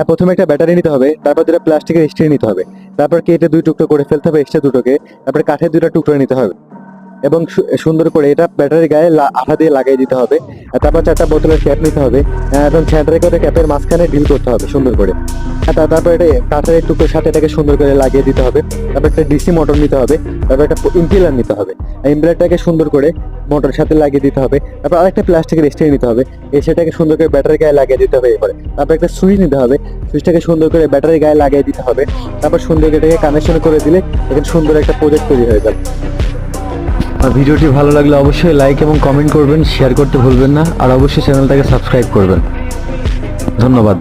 প্রথমে একটা ব্যাটারি নিতে হবে, তারপর দুটো প্লাস্টিকের স্ট্রে নিতে হবে, তারপর কেটে 2 টুকরো করে ফেলতে হবে এক্সট্রা দুটোকে, তারপর কাঠের 2টা টুকরো নিতে হবে এবং সুন্দর করে এটা ব্যাটারি গায়ে আঠা দিয়ে লাগিয়ে দিতে হবে। আর তারপর 4টা বোতলের ক্যাপ নিতে হবে এবং সেন্টারে করে ক্যাপের মাঝখানে ডিল করতে হবে সুন্দর করে। তারপর এটা কাঠের টুকরোর সাথে এটাকে সুন্দর করে লাগিয়ে দিতে হবে। তারপর একটা ডিসি মোটর নিতে হবে, তারপর একটা ইম্পিলার নিতে হবে, ইম্পিলারটাকে সুন্দর করে মোটরের সাথে লাগিয়ে দিতে হবে। তারপর আরেকটা প্লাস্টিকের স্ট্রে নিতে হবে, সেটাকে সুন্দর করে ব্যাটারি গায়ে লাগিয়ে দিতে হবে। এবারে তারপর একটা সুইচ নিতে হবে, সুইচটাকে সুন্দর করে ব্যাটারি গায়ে লাগিয়ে দিতে হবে। তারপর সুন্দর করে এটাকে কানেকশন করে দিলে এখানে সুন্দর একটা প্রজেক্ট তৈরি হয়ে যাবে। আর ভিডিওটি ভালো লাগলে অবশ্যই লাইক এবং কমেন্ট করবেন, শেয়ার করতে ভুলবেন না, আর অবশ্যই চ্যানেলটাকে সাবস্ক্রাইব করবেন। ধন্যবাদ।